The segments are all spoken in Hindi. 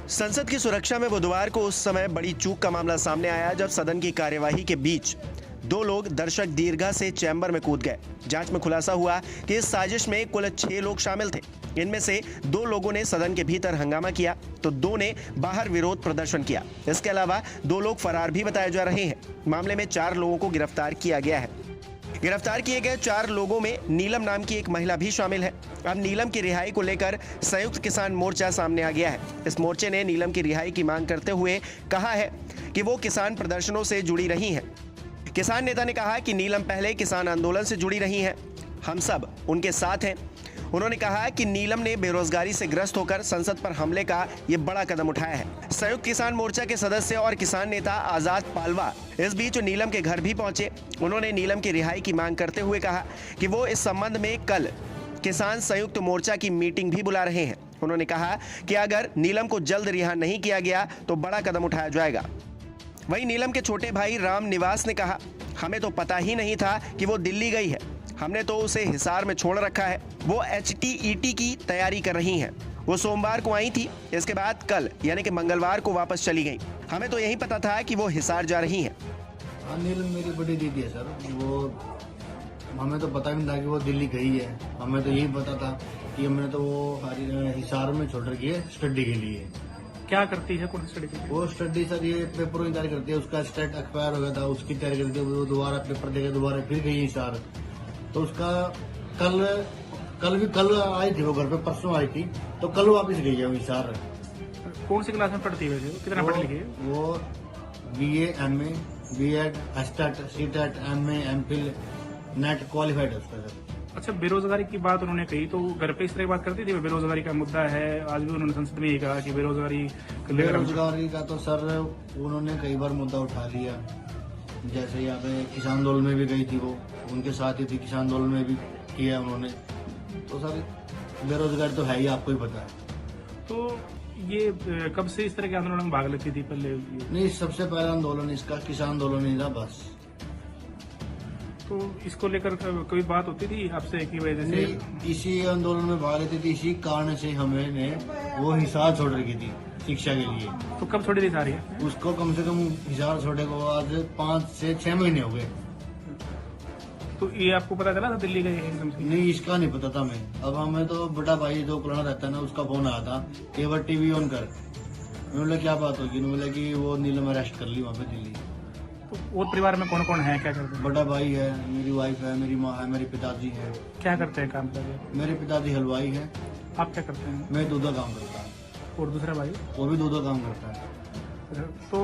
संसद की सुरक्षा में बुधवार को उस समय बड़ी चूक का मामला सामने आया जब सदन की कार्यवाही के बीच दो लोग दर्शक दीर्घा से चैम्बर में कूद गए। जांच में खुलासा हुआ कि इस साजिश में कुल 6 लोग शामिल थे। इनमें से 2 लोगों ने सदन के भीतर हंगामा किया तो 2 ने बाहर विरोध प्रदर्शन किया। इसके अलावा 2 लोग फरार भी बताए जा रहे हैं। मामले में 4 लोगों को गिरफ्तार किया गया है। गिरफ्तार किए गए 4 लोगों में नीलम नाम की एक महिला भी शामिल है। अब नीलम की रिहाई को लेकर संयुक्त किसान मोर्चा सामने आ गया है। इस मोर्चे ने नीलम की रिहाई की मांग करते हुए कहा है कि वो किसान प्रदर्शनों से जुड़ी रही हैं। किसान नेता ने कहा कि नीलम पहले किसान आंदोलन से जुड़ी रही हैं, हम सब उनके साथ हैं। उन्होंने कहा कि नीलम ने बेरोजगारी से ग्रस्त होकर संसद पर हमले का ये बड़ा कदम उठाया है। संयुक्त किसान मोर्चा के सदस्य और किसान नेता आजाद पालवा इस बीच नीलम के घर भी पहुंचे। उन्होंने नीलम की रिहाई की मांग करते हुए कहा कि वो इस संबंध में कल किसान संयुक्त मोर्चा की मीटिंग भी बुला रहे हैं। उन्होंने कहा कि अगर नीलम को जल्द रिहा नहीं किया गया तो बड़ा कदम उठाया जाएगा। वहीं नीलम के छोटे भाई राम निवास ने कहा, हमें तो पता ही नहीं था कि वो दिल्ली गई है। हमने तो उसे हिसार में छोड़ रखा है। वो HTET की तैयारी कर रही हैं। वो सोमवार को आई थी, इसके बाद कल यानी कि मंगलवार को वापस चली गई। हमें तो यही पता था कि वो हिसार जा रही हैं। नीलम मेरी बड़ी दीदी है सर। वो हमें तो पता भी नहीं था कि वो दिल्ली गई है। हमें तो यही पता था कि हमने तो वो हिसार में छोड़ रखी है स्टडी के लिए। क्या करती है कौन स्टडी के लिए? वो स्टडी सर ये पेपरों की तैयारी करती है। उसका स्टेट एक्सपायर हो गया था, उसकी तैयारी करती है। वो दोबारा पेपर देकर दोबारा फिर गई हिसार। तो उसका कल आई थी वो घर पे, परसों आई थी तो कल वापस गई है वो हिसार। कौन सी क्लास में पढ़ती है वैसे? कितना पढ़ लिखी है? वो BA MA B.Ed STET CTET MA MPhil net qualified है उसका सर। अच्छा, बेरोजगारी की बात उन्होंने कही तो घर पे इस तरह की बात करती थी? बेरोजगारी का मुद्दा है, आज भी उन्होंने संसद में ये कहा कि बेरोजगारी का तो सर उन्होंने कई बार मुद्दा उठा लिया। जैसे यहाँ पे किसान आंदोलन में भी गई थी, वो उनके साथ ही थी, किसान आंदोलन में भी किया उन्होंने। तो सर बेरोजगारी तो है ही, आपको ही पता है। तो ये कब से इस तरह के आंदोलन में भाग लेती थी पहले? नहीं, सबसे पहला आंदोलन इसका किसान आंदोलन ही था बस। तो इसको लेकर कोई बात होती थी आपसे कि वजह से? नहीं, इसी आंदोलन में भाग लेती थी। इसी कारण से हमें वो हिसार छोड़ रखी थी शिक्षा के लिए। तो कब छोड़ी थी सारी? उसको कम से कम हिसार छोड़े को आज 5 से 6 महीने हो गए। तो ये आपको पता चला था दिल्ली गई है एकदम से? नहीं, इसका नहीं पता था मैं। अब हमें तो बड़ा भाई जो पुराना रहता है ना, उसका फोन आया था, केवल टीवी ऑन कर। उन्होंने क्या बात होगी? उन्होंने कि वो नीलम अरेस्ट कर ली वहाँ पे दिल्ली। तो और परिवार में कौन कौन है, क्या करते हैं? बड़ा भाई है, मेरी वाइफ है, मेरी माँ है, मेरे पिताजी है। क्या करते हैं काम कर? मेरे पिताजी हलवाई है। आप क्या करते हैं? मैं दूध का काम करता हूँ। और दूसरा भाई? वो भी दूध का काम करता है। तो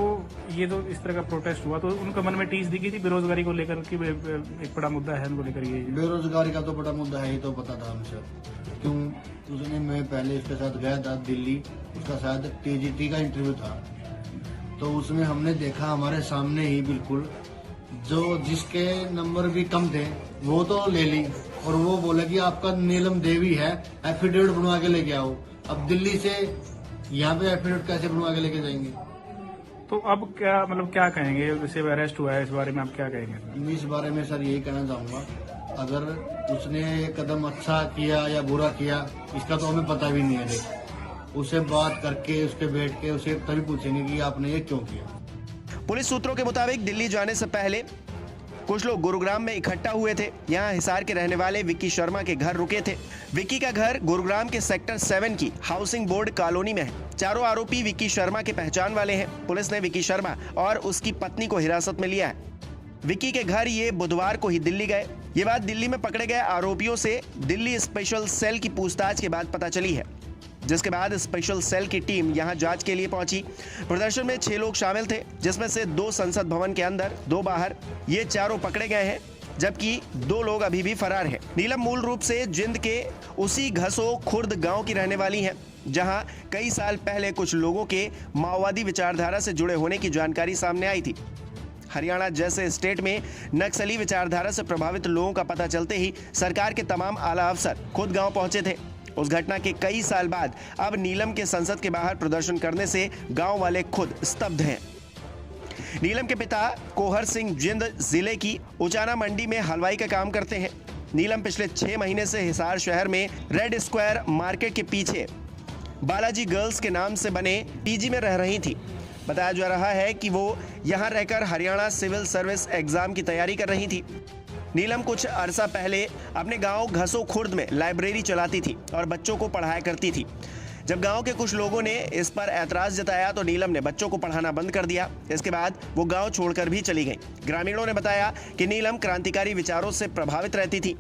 ये तो इस तरह का प्रोटेस्ट हुआ तो उनके मन में टीस दिखी थी बेरोजगारी को लेकर कि एक बड़ा मुद्दा है उनको लेकर? ये बेरोजगारी का तो बड़ा मुद्दा है, ये तो पता था हमसे। क्यों? उसने मैं पहले उसके साथ गया था दिल्ली, उसका शायद TGT का इंटरव्यू था। तो उसमें हमने देखा हमारे सामने ही बिल्कुल, जो जिसके नंबर भी कम थे वो तो ले ली, और वो बोले कि आपका नीलम देवी है, एफिडेविट बनवा के लेके आओ। अब दिल्ली से यहाँ पे एफिडेविट कैसे बनवा के लेके जाएंगे? तो अब क्या मतलब क्या कहेंगे? जैसे अरेस्ट हुआ है, इस बारे में आप क्या कहेंगे? इस बारे में सर यही कहना चाहूंगा, अगर उसने ये कदम अच्छा किया या बुरा किया इसका तो हमें पता भी नहीं है। देख, उसे बात करके उसके बैठ के उसे तभी पूछेंगे कि आपने ये क्यों किया। पुलिस सूत्रों के मुताबिक दिल्ली जाने से पहले कुछ लोग गुरुग्राम में इकट्ठा हुए थे। यहाँ हिसार के रहने वाले विक्की शर्मा के घर रुके थे। विक्की का घर गुरुग्राम के सेक्टर 7 की हाउसिंग बोर्ड कॉलोनी में है। चारों आरोपी विक्की शर्मा के पहचान वाले हैं। पुलिस ने विक्की शर्मा और उसकी पत्नी को हिरासत में लिया है। विक्की के घर ये बुधवार को ही दिल्ली गए। ये बात दिल्ली में पकड़े गए आरोपियों से दिल्ली स्पेशल सेल की पूछताछ के बाद पता चली है, जिसके बाद स्पेशल सेल की टीम यहां जांच के लिए पहुंची। प्रदर्शन में 6 लोग शामिल थे, जिसमें से 2 संसद भवन के अंदर, 2 बाहर। ये चारों पकड़े गए हैं, जबकि 2 लोग अभी भी फरार हैं। नीलम मूल रूप से जिंद के उसी घसो खुर्द गांव की रहने वाली हैं, जहां कई साल पहले कुछ लोगों के माओवादी विचारधारा से जुड़े होने की जानकारी सामने आई थी। हरियाणा जैसे स्टेट में नक्सली विचारधारा से प्रभावित लोगों का पता चलते ही सरकार के तमाम आला अफसर खुद गांव पहुंचे थे। उस घटना के कई साल बाद अब नीलम के संसद के बाहर प्रदर्शन करने से गांव वाले खुद स्तब्ध हैं। नीलम के पिता कोहर सिंह जिंद जिले की उचाना मंडी में हलवाई का काम करते हैं। नीलम पिछले 6 महीने से हिसार शहर में रेड स्क्वायर मार्केट के पीछे बालाजी गर्ल्स के नाम से बने पीजी में रह रही थी। बताया जा रहा है कि वो यहां रहकर हरियाणा सिविल सर्विस एग्जाम की तैयारी कर रही थी। नीलम कुछ अरसा पहले अपने गांव घसो खुर्द में लाइब्रेरी चलाती थी और बच्चों को पढ़ाया करती थी। जब गांव के कुछ लोगों ने इस पर ऐतराज जताया तो नीलम ने बच्चों को पढ़ाना बंद कर दिया। इसके बाद वो गांव छोड़कर भी चली गई। ग्रामीणों ने बताया कि नीलम क्रांतिकारी विचारों से प्रभावित रहती थी।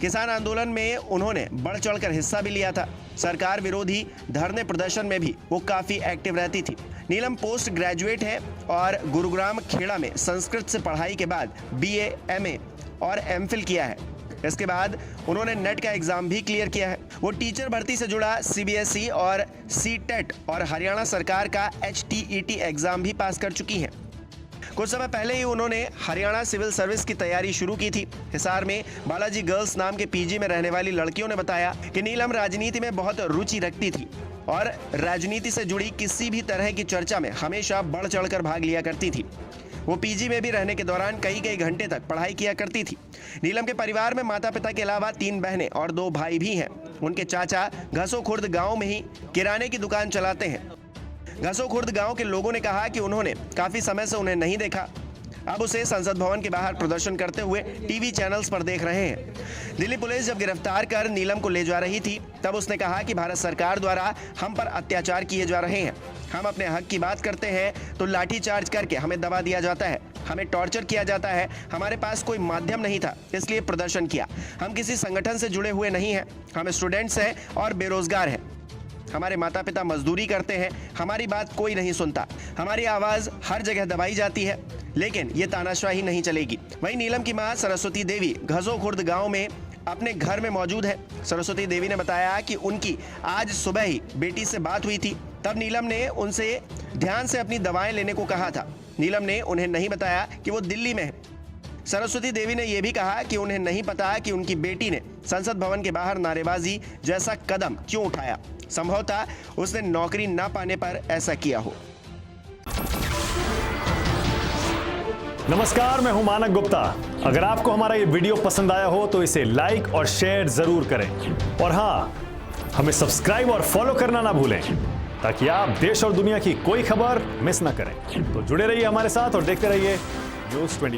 किसान आंदोलन में उन्होंने बढ़ चढ़कर हिस्सा भी लिया था। सरकार विरोधी धरने प्रदर्शन में भी वो काफी एक्टिव रहती थी। नीलम पोस्ट ग्रेजुएट है और गुरुग्राम खेड़ा में संस्कृत से पढ़ाई के बाद बीए, एमए और एमफिल किया है। इसके बाद उन्होंने नेट का एग्जाम भी क्लियर किया है। वो टीचर भर्ती से जुड़ा सीबीएसई और सीटेट और हरियाणा सरकार का HTET एग्जाम भी पास कर चुकी हैं। कुछ समय पहले ही उन्होंने हरियाणा सिविल सर्विस की तैयारी शुरू की थी। हिसार में बालाजी गर्ल्स नाम के पीजी में रहने वाली लड़कियों ने बताया कि नीलम राजनीति में बहुत रुचि रखती थी और राजनीति से जुड़ी किसी भी तरह की चर्चा में हमेशा बढ़ चढ़कर भाग लिया करती थी। वो पीजी में भी रहने के दौरान कई घंटे तक पढ़ाई किया करती थी। नीलम के परिवार में माता पिता के अलावा 3 बहनें और 2 भाई भी हैं। उनके चाचा घसो खुर्द गांव में ही किराने की दुकान चलाते हैं। घसो खुर्द गांव के लोगों ने कहा कि उन्होंने काफी समय से उन्हें नहीं देखा। अब उसे संसद भवन के बाहर प्रदर्शन करते हुए टीवी चैनल्स पर देख रहे हैं। दिल्ली पुलिस जब गिरफ्तार कर नीलम को ले जा रही थी तब उसने कहा कि भारत सरकार द्वारा हम पर अत्याचार किए जा रहे हैं। हम अपने हक की बात करते हैं तो लाठीचार्ज करके हमें दबा दिया जाता है, हमें टॉर्चर किया जाता है। हमारे पास कोई माध्यम नहीं था, इसलिए प्रदर्शन किया। हम किसी संगठन से जुड़े हुए नहीं हैं। हम स्टूडेंट्स हैं और बेरोजगार हैं। हमारे माता पिता मजदूरी करते हैं। हमारी बात कोई नहीं सुनता। हमारी आवाज़ हर जगह दबाई जाती है, लेकिन ये तानाशाही नहीं चलेगी। वहीं नीलम की मां सरस्वती देवी घसो खुर्द गांव में अपने घर में मौजूद है। सरस्वती देवी ने बताया कि उनकी आज सुबह ही बेटी से बात हुई थी। तब नीलम ने उनसे ध्यान से अपनी दवाएं लेने को कहा था। नीलम ने उन्हें नहीं बताया कि वो दिल्ली में है। सरस्वती देवी ने यह भी कहा कि उन्हें नहीं पता कि उनकी बेटी ने संसद भवन के बाहर नारेबाजी जैसा कदम क्यों उठाया। संभवतः उसने नौकरी ना पाने पर ऐसा किया हो। नमस्कार, मैं हूं मानक गुप्ता। अगर आपको हमारा ये वीडियो पसंद आया हो तो इसे लाइक और शेयर जरूर करें और हाँ, हमें सब्सक्राइब और फॉलो करना ना भूलें ताकि आप देश और दुनिया की कोई खबर मिस ना करें। तो जुड़े रहिए हमारे साथ और देखते रहिए News 24।